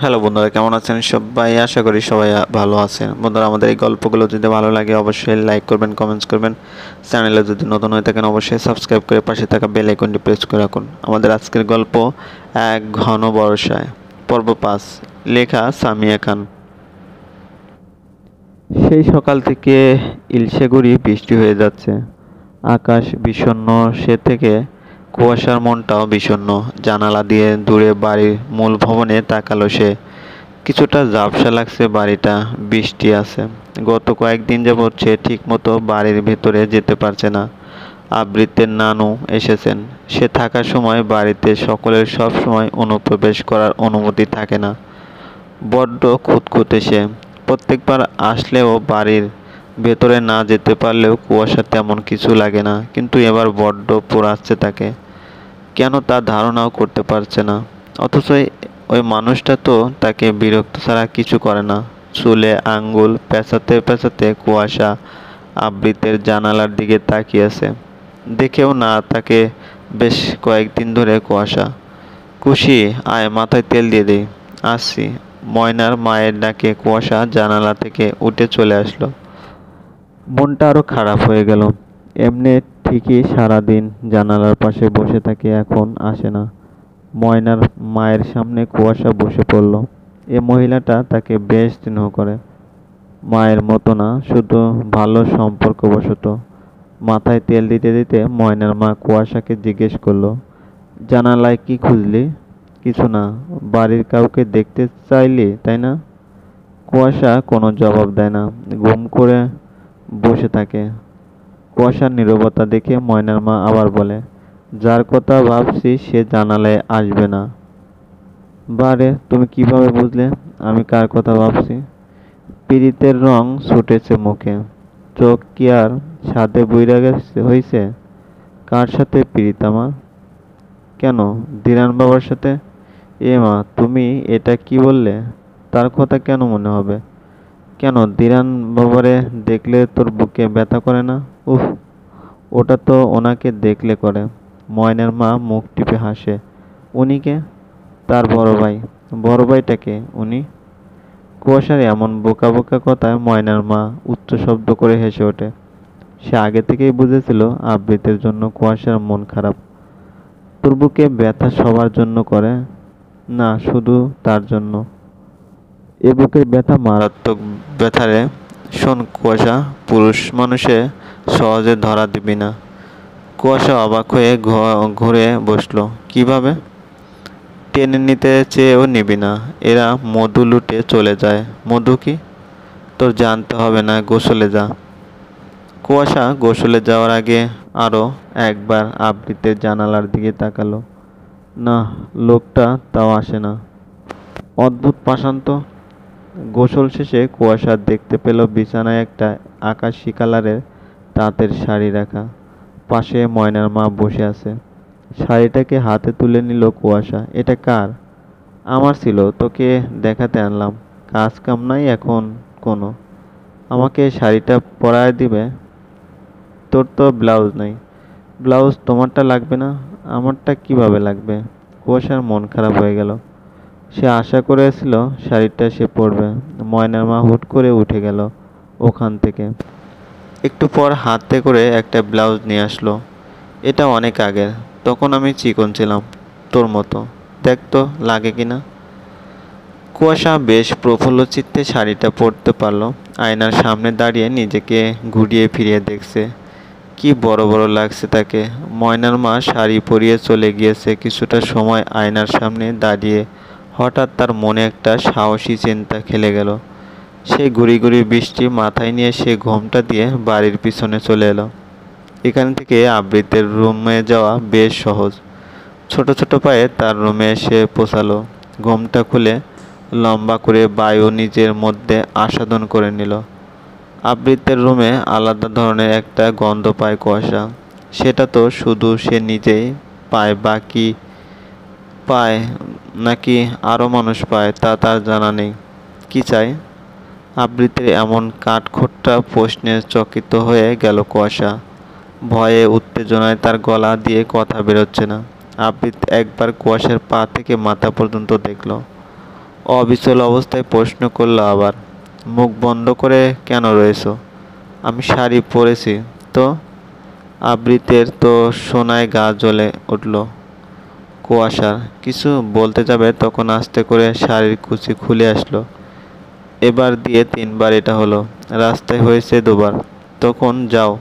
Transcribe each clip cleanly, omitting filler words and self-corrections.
Hello বন্ধুরা, কেমন আছেন সবাই? আশা করি সবাই ভালো আছেন। বন্ধুরা, আমাদের এই গল্পগুলো যদি ভালো লাগে অবশ্যই লাইক করবেন, কমেন্টস করবেন। চ্যানেলে যদি নতুন হয়ে থাকেন অবশ্যই সাবস্ক্রাইব করে পাশে থাকা বেল আইকনটি প্রেস করে রাখুন। আমাদের আজকের গল্প এক ঘন বর্ষায়, পর্ব 5, লেখা সামিয়া খান। সেই সকাল থেকে ইলশে গুড়ি বৃষ্টি হয়ে যাচ্ছে। আকাশ বিষণ্ণ, সে থেকে কুয়াশার মনটাও বিষণ্ণ। জানালা দিয়ে দূরে বাড়ির মূল ভবনে তাকালো সে। কিছুটা ঝাপসা লাগছে বাড়িটা, বৃষ্টি আছে। গত কয়েকদিন যাবৎ সে ঠিকমতো বাড়ির ভেতরে যেতে পারছে না। আবৃত্তির নানু এসেছেন। সে থাকার সময় বাড়িতে সকলের সব সময় অনুপ্রবেশ করার অনুমতি থাকে না। বড্ড খুঁতখুঁতে সে। প্রত্যেকবার আসলেও বাড়ির ভেতরে না যেতে পারলেও কুয়াশা তেমন কিছু লাগে না, কিন্তু এবার বড্ড পোড়াচ্ছে তাকে। কেন তা ধারণাও করতে পারছে না। অথচ ওই মানুষটা তো তাকে বিরক্ত ছাড়া কিছু করে না। চুলে আঙ্গুল পেঁচাতে পেঁচাতে কুয়াশা আবৃতের জানালার দিকে তাকিয়ে আছে। দেখেও না তাকে বেশ কয়েকদিন ধরে কুয়াশা। খুশি, আয় মাথায় তেল দিয়ে দে। আসছি। ময়নার মায়ের ডাকে কুয়াশা জানালা থেকে উঠে চলে আসলো। মনটা আরো খারাপ হয়ে গেল। এমনি ঠিকই সারাদিন জানালার পাশে বসে থাকে, এখন আসে না। ময়নার মায়ের সামনে কুয়াশা বসে পড়ল। এ মহিলাটা তাকে বেশ স্নেহ করে। মায়ের মতো না, শুধু ভালো সম্পর্কবশত। মাথায় তেল দিতে দিতে ময়নার মা কুয়াশাকে জিজ্ঞেস করলো, জানালায় কি খুঁজলি? কিছু না, বাড়ির কাউকে দেখতে চাইলি তাই না? কুয়াশা কোনো জবাব দেয় না, ঘুম করে বসে থাকে। কুয়াশার নীরবতা দেখে ময়নার মা আবার বলে, যার কথা ভাবছি সে জানালায় আসবে না। বারে, তুমি কিভাবে বুঝলে আমি কার কথা ভাবছি? পীড়িতের রং ছুটেছে মুখে। চোখ কি আর সাদে বইরা গেছে হইছে? কার সাথে পীড়িত আমার? কেন, দিরান বাবার সাথে? এ মা, তুমি এটা কি বললে? তার কথা কেন মনে হবে? কেন, দিরান বাবারে দেখলে তোর বুকে ব্যথা করে না? উফ, ওটা তো ওনাকে দেখলে করে। ময়নার মা মুখ টিপে হাসে। উনি কে? তার বড় ভাই। বড় ভাইটাকে উনি? কুয়াশার এমন বোকা বোকা কথায় ময়নার মা উচ্চ শব্দ করে হেসে ওঠে। সে আগে থেকেই বুঝেছিল আবৃতের জন্য কুয়াশার মন খারাপ। তোর বুকে ব্যথা সবার জন্য করে না, শুধু তার জন্য। এ বুকের ব্যথা মারাত্মক ব্যথা রে। শোন কুয়াশা, পুরুষ মানুষে সহজে ধরা দিবি না। কুয়াশা অবাক হয়ে ঘুরে বসলো। কিভাবে? টেনে নিতে চেয়েও নিবি না। এরা মধু লুটে চলে যায়। মধু কি? তোর জানতে হবে না, গোসলে যা। কুয়াশা গোসলে যাওয়ার আগে আরো একবার আবৃতের জানালার দিকে তাকালো। না, লোকটা তাও আসে না। অদ্ভুত পাষাণ তো। গোসল শেষে কুয়াশা দেখতে পেল বিছানায় একটা আকাশি কালারের তাঁতের শাড়ি রাখা। পাশে ময়নার মা বসে আছে। শাড়িটাকে হাতে তুলে নিল কুয়াশা। এটা কার? আমার ছিল, তোকে দেখাতে আনলাম। কাজ কাম নাই এখন কোনো? আমাকে শাড়িটা পরায় দিবে? তোর তো ব্লাউজ নাই। ব্লাউজ তোমারটা লাগবে না? আমারটা কিভাবে লাগবে? কুয়াশার মন খারাপ হয়ে গেল। সে আশা করেছিল শাড়িটা সে পরবে। ময়নার মা হুট করে উঠে গেল ওখান থেকে। একটু পর হাতে করে একটা ব্লাউজ নিয়ে আসলো। এটা অনেক আগের, তখন আমি চিকন ছিলাম তোর মতো। দেখ তো লাগে কিনা। কুয়াশা বেশ প্রফুল্ল চিত্তে শাড়িটা পরতে পারলো। আয়নার সামনে দাঁড়িয়ে নিজেকে ঘুরিয়ে ফিরিয়ে দেখছে। কি বড় বড় লাগছে তাকে। ময়নার মা শাড়ি পরিয়ে চলে গিয়েছে। কিছুটা সময় আয়নার সামনে দাঁড়িয়ে হঠাৎ তার মনে একটা সাহসী চিন্তা খেলে গেল। সে গুড়ি গুড়ি বৃষ্টি মাথায় নিয়ে সে ঘোমটা দিয়ে বাড়ির পিছনে চলে এলো। এখান থেকে আবৃতের রুমে যাওয়া বেশ সহজ। ছোট ছোট পায়ে তার রুমে এসে পৌঁছালো। ঘোমটা খুলে লম্বা করে বায়ু নিজের মধ্যে আস্বাদন করে নিল। আবৃতের রুমে আলাদা ধরনের একটা গন্ধ পায় কুয়াশা। সেটা তো শুধু সে নিজেই পায়, বাকি পায় নাকি আরও মানুষ পায় তা তার জানা নেই। কি চাই? আবৃতের এমন কাঠখোট্টা প্রশ্নে চকিত হয়ে গেল কুয়াশা। ভয়ে উত্তেজনায় তার গলা দিয়ে কথা বেরোচ্ছে না। আবৃত একবার কুয়াশার পা থেকে মাথা পর্যন্ত দেখল। অবিচল অবস্থায় প্রশ্ন করলো আবার, মুখ বন্ধ করে কেন রয়েছো? আমি শাড়ি পরেছি তো। আবৃতের তো সোনায় গা জ্বলে উঠল। কুয়াশার কিছু বলতে যাবে তখন আস্তে করে শাড়ির কুচি খুলে আসলো। এবার দিয়ে 3বার এটা হলো, রাস্তায় হয়েছে 2বার। তখন যাও,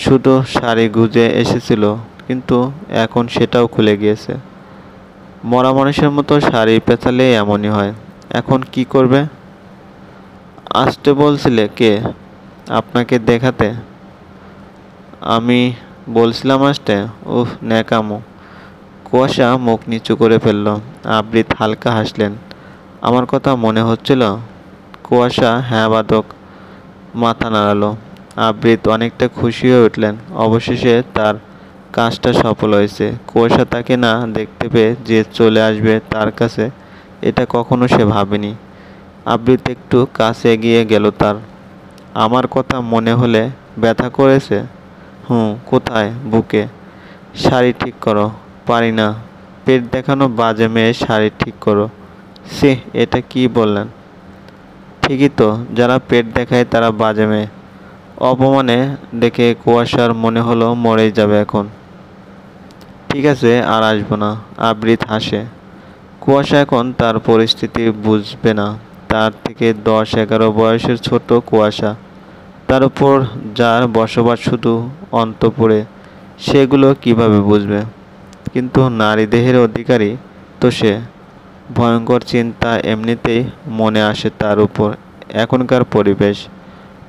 শুধু শাড়ি গুজে এসেছিল, কিন্তু এখন সেটাও খুলে গিয়েছে। মরা মানুষের মতো শাড়ি পেঁচালে এমনই হয়। এখন কি করবে? আসতে বলছিলে কে? আপনাকে দেখাতে। আমি বলছিলাম আসতে? উফ, ন্যাকামো। কুয়াশা মুখ নিচু করে ফেলল। আবৃত হালকা হাসলেন। আমার কথা মনে হচ্ছিল? কুয়াশা হ্যাঁ বাদক মাথা নাড়ালো। আবৃত অনেকটা খুশি হয়ে উঠলেন। অবশেষে তার কাজটা সফল হয়েছে। কুয়াশা তাকে না দেখতে পেয়ে যে চলে আসবে তার কাছে, এটা কখনো সে ভাবেনি। আবৃত একটু কাছে এগিয়ে গেল তার। আমার কথা মনে হলে ব্যথা করেছে? হুম, কোথায়? বুকে। শাড়ি ঠিক করো। পারি না। পেট দেখানো বাজে মেয়ে শাড়ি ঠিক করো। সে এটা কি বললেন? ঠিকই তো, যারা পেট দেখায় তারা বাজে মেয়ে। অপমানে দেখে কুয়াশার মনে হলো মরেই যাবে এখন। ঠিক আছে, আর আসবো না। আবৃত হাসে। কুয়াশা এখন তার পরিস্থিতি বুঝবে না। তার থেকে 10-11 বয়সের ছোট কুয়াশা, তার উপর যার বসবাস শুধু অন্তঃপুরে, সেগুলো কিভাবে বুঝবে? কিন্তু নারী দেহের অধিকারী তো সে। ভয়ঙ্কর চিন্তা এমনিতেই মনে আসে তার উপর। এখনকার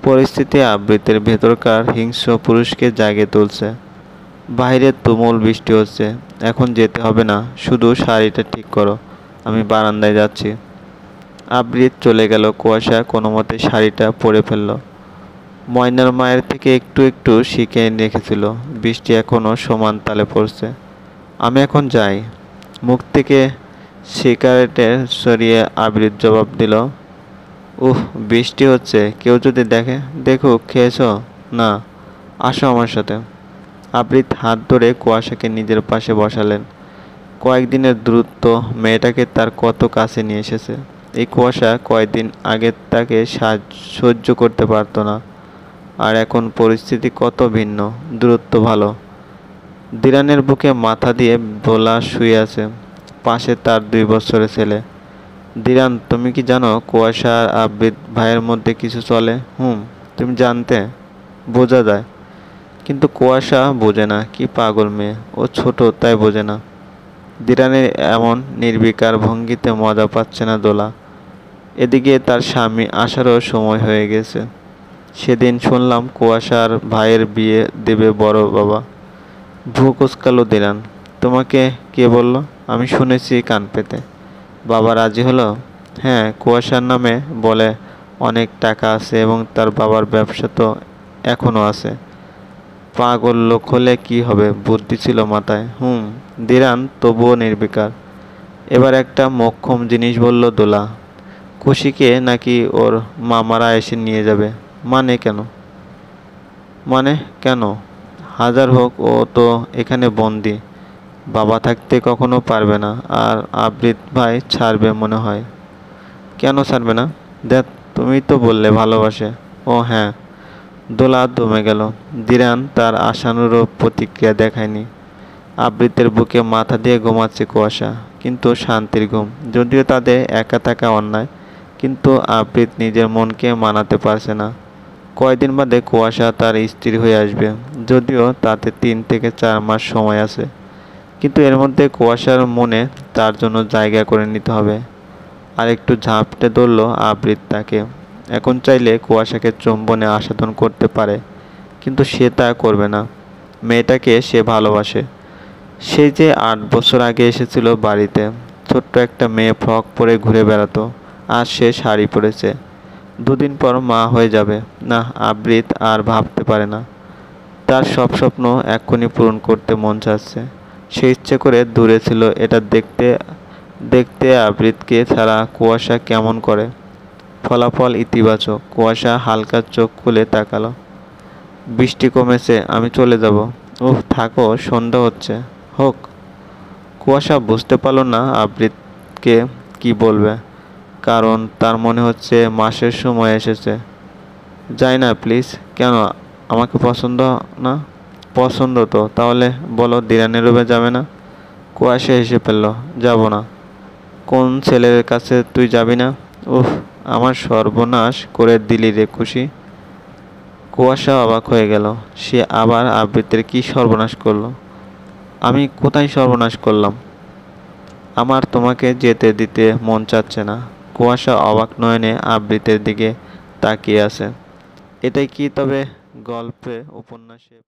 পরিস্থিতি আবৃতের ভেতরকার হিংস্র পুরুষকে জাগিয়ে তুলছে। বাইরে তুমুল বৃষ্টি হচ্ছে। এখন যেতে হবে না, শুধু শাড়িটা ঠিক করো, আমি বারান্দায় যাচ্ছি। আবৃত চলে গেল। কুয়াশা কোনোমতে শাড়িটা পরে ফেলল। ময়নার মায়ের থেকে একটু একটু শিখে রেখেছিল। বৃষ্টি এখনো সমান তালে পড়ছে। আমি এখন যাই। মুখ থেকে সিগারেটের সরিয়ে আবৃত জবাব দিল, উহ, বৃষ্টি হচ্ছে, কেউ যদি দেখে। দেখুক। খেয়েছো? না। আসো আমার সাথে। আবৃত হাত ধরে কুয়াশাকে নিজের পাশে বসালেন। কয়েকদিনের দূরত্ব মেয়েটাকে তার কত কাছে নিয়ে এসেছে। এই কুয়াশা কয়েকদিন আগে তাকে সহ্য করতে পারতো না, আর এখন পরিস্থিতি কত ভিন্ন। দূরত্ব ভালো। দিরানের বুকে মাথা দিয়ে ভোলা শুয়ে আছে, পাশে তার 2 বছরের ছেলে। দিরান, তুমি কি জানো কুয়াশা আর আবৃত ভাইয়ের মধ্যে কিছু চলে? হুম। তুমি জানতে? বোঝা যায়, কিন্তু কুয়াশা বোঝে না। কি পাগল মেয়ে! ও ছোট, তাই বোঝে না। দিরানের এমন নির্বিকার ভঙ্গিতে মজা পাচ্ছে না দোলা। এদিকে তার স্বামী আসারও সময় হয়ে গেছে। সেদিন শুনলাম কুয়াশার ভাইয়ের বিয়ে দেবে বড় বাবা। ভ্রু কুঁচকালো দিরান। তোমাকে কে বলল? আমি শুনেছি কান পেতে। বাবা রাজি হলো? হ্যাঁ, কুয়াশার নামে বলে অনেক টাকা আছে এবং তার বাবার ব্যবসা তো এখনো আছে। পাগল লোক হলে কি হবে, বুদ্ধি ছিল মাথায়। হুম। দিরান তবুও নির্বিকার। এবার একটা মোক্ষম জিনিস বলল দোলা। খুশিকে নাকি ওর মামারা এসে নিয়ে যাবে। মানে কেন? মানে কেন? হাজার হোক, ও তো এখানে বন্দি। বাবা থাকতে কখনো পারবে না। আর আবৃত ভাই ছাড়বে মনে হয়। কেন ছাড়বে না? দেখ, তুমি তো বললে ভালোবাসে। ও হ্যাঁ। দোলা দমে গেল। দিরান তার আশানুরূপ প্রতিক্রিয়া দেখায়নি। আবৃতের বুকে মাথা দিয়ে ঘুমাচ্ছে কুয়াশা, কিন্তু শান্তির ঘুম। যদিও তাদের একা থাকা অন্যায়, কিন্তু আবৃত নিজের মনকে মানাতে পারছে না। কয়দিন বাদে কুয়াশা তার স্ত্রী হয়ে আসবে, যদিও তাতে 3 থেকে 4 মাস সময় আছে। কিন্তু এর মধ্যে কুয়াশার মনে তার জন্য জায়গা করে নিতে হবে। আর একটু ঝাঁপটে ধরল আবৃত তাকে। এখন চাইলে কুয়াশাকে চুম্বনে আস্বাদন করতে পারে, কিন্তু সে তা করবে না। মেয়েটাকে সে ভালোবাসে। সেই যে 8 বছর আগে এসেছিল বাড়িতে, ছোট্ট একটা মেয়ে ফ্রক পরে ঘুরে বেড়াতো। আজ সে শাড়ি পরেছে। 2 দিন পর মা হয়ে যাবে। না, আবৃত আর ভাবতে পারে না। তার সব স্বপ্ন এক্ষুনি পূরণ করতে মন চাচ্ছে। সে ইচ্ছে করে দূরে ছিল এটা দেখতে দেখতে আবৃতকে ছাড়া কুয়াশা কেমন করে। ফলাফল ইতিবাচক। কুয়াশা হালকা চোখ খুলে তাকালো। বৃষ্টি কমেছে, আমি চলে যাব। উহ, থাকো, সন্ধ্যা হচ্ছে। হোক। কুয়াশা বুঝতে পারল না আবৃতকে কি বলবে, কারণ তার মনে হচ্ছে মাসের সময় এসেছে। যাই না প্লিজ। কেন, আমাকে পছন্দ না? পছন্দ তো, তাহলে বলো দিরানের রুমে যাবে না? কুয়াশা হেসে ফেলল, যাব না। কোন ছেলের কাছে তুই যাবি না? উফ, আমার সর্বনাশ করে দিলি রে খুশি। কুয়াশা অবাক হয়ে গেল। সে আবার আবৃত্তির কি সর্বনাশ করলো? আমি কোথায় সর্বনাশ করলাম? আমার তোমাকে যেতে দিতে মন চাচ্ছে না। কুয়াশা অবাক নয়নে আবৃত্তির দিকে তাকিয়ে আছে। এটাই কি তবে গল্পে উপন্যাসে